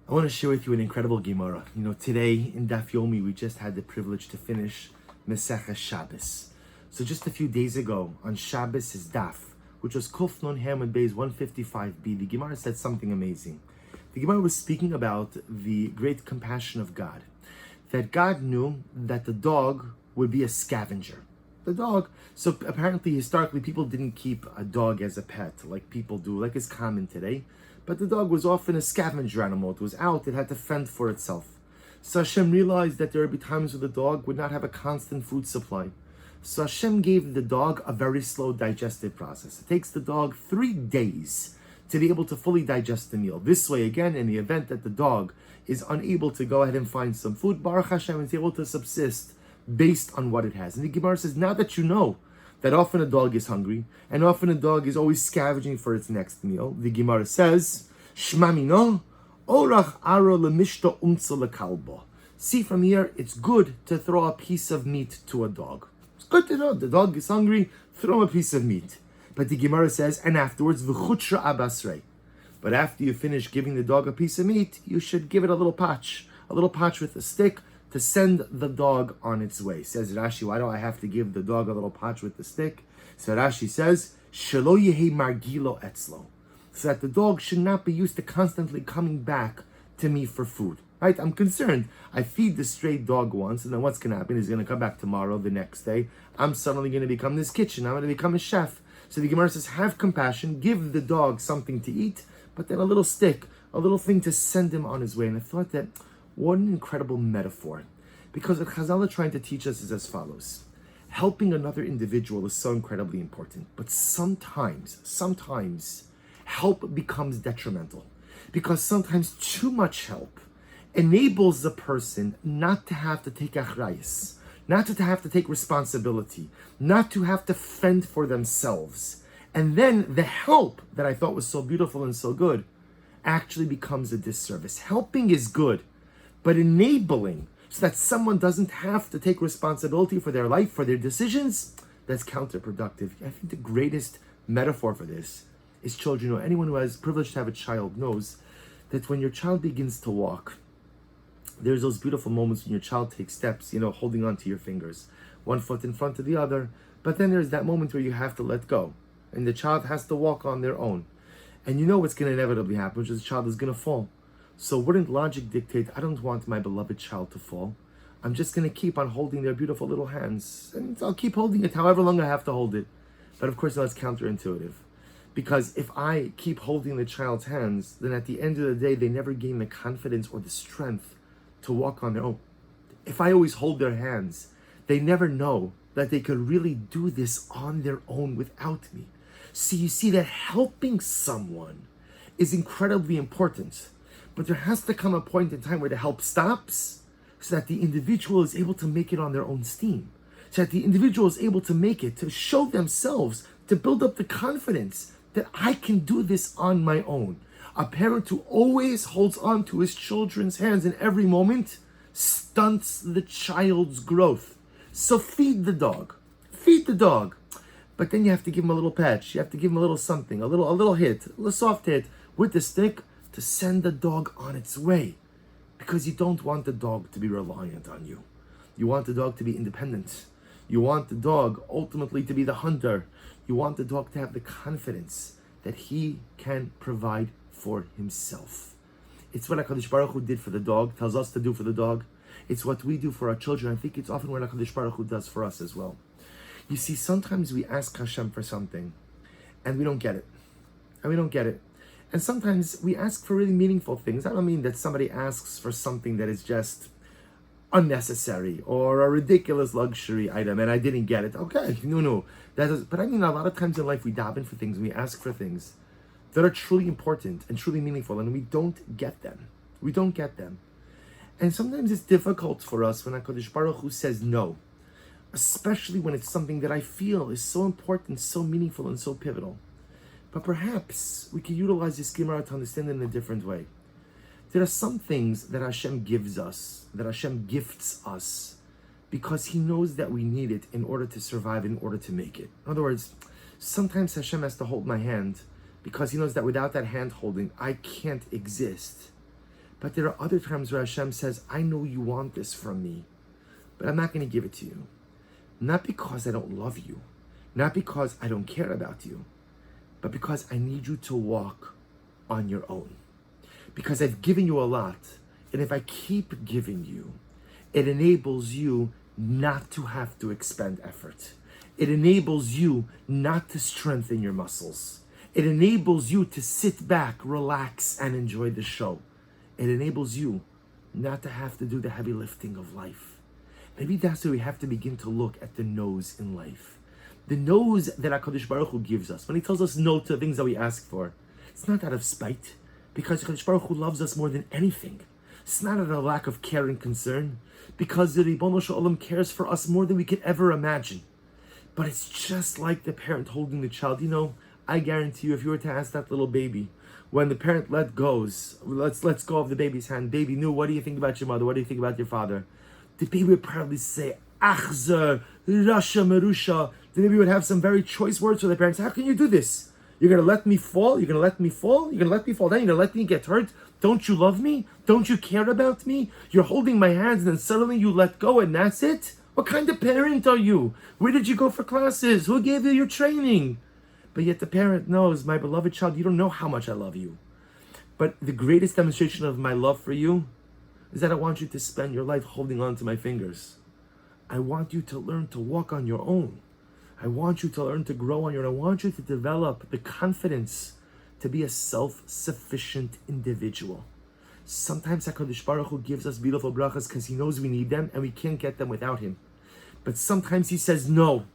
I want to share with you an incredible Gemara. Today in Daf Yomi, we just had the privilege to finish Meseches Shabbos. So just a few days ago, on Shabbos' Daf, which was Kuf Nun Hamad Beis 155b, the Gemara said something amazing. The Gemara was speaking about the great compassion of God. That God knew that the dog would be a scavenger. The dog, so apparently historically people didn't keep a dog as a pet like people do, like is common today. But the dog was often a scavenger animal. It was out, it had to fend for itself. So Hashem realized that there would be times where the dog would not have a constant food supply. So Hashem gave the dog a very slow digestive process. It takes the dog 3 days to be able to fully digest the meal. This way, again, in the event that the dog is unable to go ahead and find some food, Baruch Hashem is able to subsist based on what it has. And the Gemara says, now that you know that often a dog is hungry, and often a dog is always scavenging for its next meal, the Gemara says, Shma mino, orach aro lemishto umtza lekalbo. See, from here, it's good to throw a piece of meat to a dog. It's good to know the dog is hungry, throw a piece of meat. But the Gemara says, and afterwards, v'chutra abasrei. But after you finish giving the dog a piece of meat, you should give it a little patch with a stick, to send the dog on its way. Says Rashi, why do I have to give the dog a little patch with the stick? So Rashi says, Shelo yehi margilo etzlo. So that the dog should not be used to constantly coming back to me for food. Right? I'm concerned. I feed the stray dog once, and then what's going to happen? He's going to come back tomorrow, the next day. I'm suddenly going to become this kitchen. I'm going to become a chef. So the Gemara says, have compassion, give the dog something to eat, but then a little stick, a little thing to send him on his way. And I thought that, what an incredible metaphor. Because what Chazal are trying to teach us is as follows. Helping another individual is so incredibly important. But sometimes, help becomes detrimental. Because sometimes too much help enables the person not to have to take achrayus, not to have to take responsibility, not to have to fend for themselves. And then the help that I thought was so beautiful and so good actually becomes a disservice. Helping is good. But enabling so that someone doesn't have to take responsibility for their life, for their decisions, that's counterproductive. I think the greatest metaphor for this is children. Anyone who has privilege to have a child knows that when your child begins to walk, there's those beautiful moments when your child takes steps, holding on to your fingers, one foot in front of the other. But then there's that moment where you have to let go, and the child has to walk on their own. And you know what's going to inevitably happen, which is the child is going to fall. So wouldn't logic dictate, I don't want my beloved child to fall. I'm just going to keep on holding their beautiful little hands. And I'll keep holding it however long I have to hold it. But of course, that's counterintuitive. Because if I keep holding the child's hands, then at the end of the day, they never gain the confidence or the strength to walk on their own. If I always hold their hands, they never know that they could really do this on their own without me. So you see that helping someone is incredibly important. But there has to come a point in time where the help stops so that the individual is able to make it on their own steam. So that the individual is able to make it, to show themselves, to build up the confidence that I can do this on my own. A parent who always holds on to his children's hands in every moment stunts the child's growth. So feed the dog. Feed the dog. But then you have to give him a little patch. You have to give him a little something, a little hit, a little soft hit with the stick, to send the dog on its way. Because you don't want the dog to be reliant on you. You want the dog to be independent. You want the dog ultimately to be the hunter. You want the dog to have the confidence that he can provide for himself. It's what HaKadosh Baruch Hu did for the dog, tells us to do for the dog. It's what we do for our children. I think it's often what HaKadosh Baruch Hu does for us as well. You see, sometimes we ask Hashem for something and we don't get it. And sometimes we ask for really meaningful things. I don't mean that somebody asks for something that is just unnecessary or a ridiculous luxury item and I didn't get it. Okay, no. But I mean, a lot of times in life we daven for things, we ask for things that are truly important and truly meaningful, and we don't get them. And sometimes it's difficult for us when HaKadosh Baruch Hu says no, especially when it's something that I feel is so important, so meaningful, and so pivotal. But perhaps we can utilize this Gemara to understand it in a different way. There are some things that Hashem gives us, that Hashem gifts us, because He knows that we need it in order to survive, in order to make it. In other words, sometimes Hashem has to hold my hand because He knows that without that hand holding, I can't exist. But there are other times where Hashem says, I know you want this from me, but I'm not going to give it to you. Not because I don't love you, not because I don't care about you, but because I need you to walk on your own. Because I've given you a lot, and if I keep giving you, it enables you not to have to expend effort. It enables you not to strengthen your muscles. It enables you to sit back, relax, and enjoy the show. It enables you not to have to do the heavy lifting of life. Maybe that's where we have to begin to look at the no's in life. The no's that HaKadosh Baruch Hu gives us, when He tells us no to things that we ask for, it's not out of spite, because HaKadosh Baruch Hu loves us more than anything. It's not out of a lack of care and concern, because the Ribono Shel Olam cares for us more than we could ever imagine. But it's just like the parent holding the child. I guarantee you, if you were to ask that little baby, when the parent lets go of the baby's hand, baby, no, what do you think about your mother? What do you think about your father? The baby would probably say, Achzer, Rasha, Merusha. The baby would have some very choice words for the parents. How can you do this? You're going to let me fall? You're going to let me fall? You're going to let me fall down? You're going to let me get hurt? Don't you love me? Don't you care about me? You're holding my hands and then suddenly you let go and that's it? What kind of parent are you? Where did you go for classes? Who gave you your training? But yet the parent knows, my beloved child, you don't know how much I love you. But the greatest demonstration of my love for you is that I want you to spend your life holding on to my fingers. I want you to learn to walk on your own. I want you to learn to grow on your own. I want you to develop the confidence to be a self-sufficient individual. Sometimes HaKadosh Baruch Hu gives us beautiful brachas because He knows we need them and we can't get them without Him. But sometimes He says no.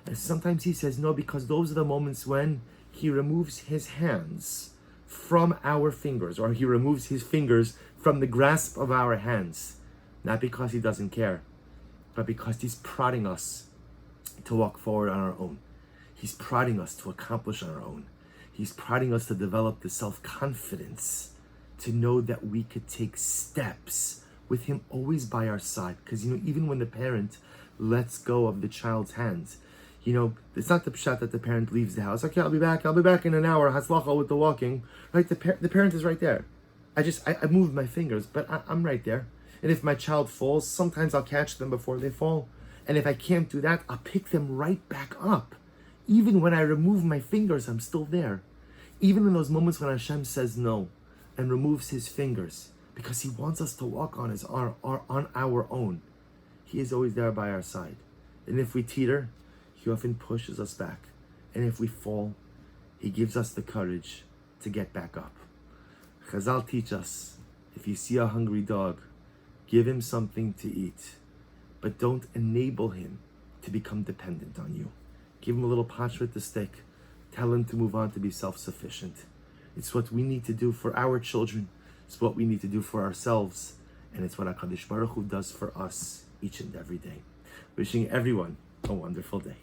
And sometimes He says no because those are the moments when He removes His hands from our fingers, or He removes His fingers from the grasp of our hands. Not because He doesn't care, but because He's prodding us to walk forward on our own. He's prodding us to accomplish on our own. He's prodding us to develop the self-confidence to know that we could take steps with Him always by our side. Because, even when the parent lets go of the child's hands, it's not the pshat that the parent leaves the house. Okay, I'll be back in an hour. Hatzlacha with the walking. Right? The parent is right there. I moved my fingers, but I'm right there. And if my child falls, sometimes I'll catch them before they fall. And if I can't do that, I'll pick them right back up. Even when I remove my fingers, I'm still there. Even in those moments when Hashem says no and removes His fingers, because He wants us to walk on our own, He is always there by our side. And if we teeter, He often pushes us back. And if we fall, He gives us the courage to get back up. Chazal teach us, if you see a hungry dog, give him something to eat. But don't enable him to become dependent on you. Give him a little patch with the stick. Tell him to move on to be self-sufficient. It's what we need to do for our children. It's what we need to do for ourselves. And it's what HaKadosh Baruch Hu does for us each and every day. Wishing everyone a wonderful day.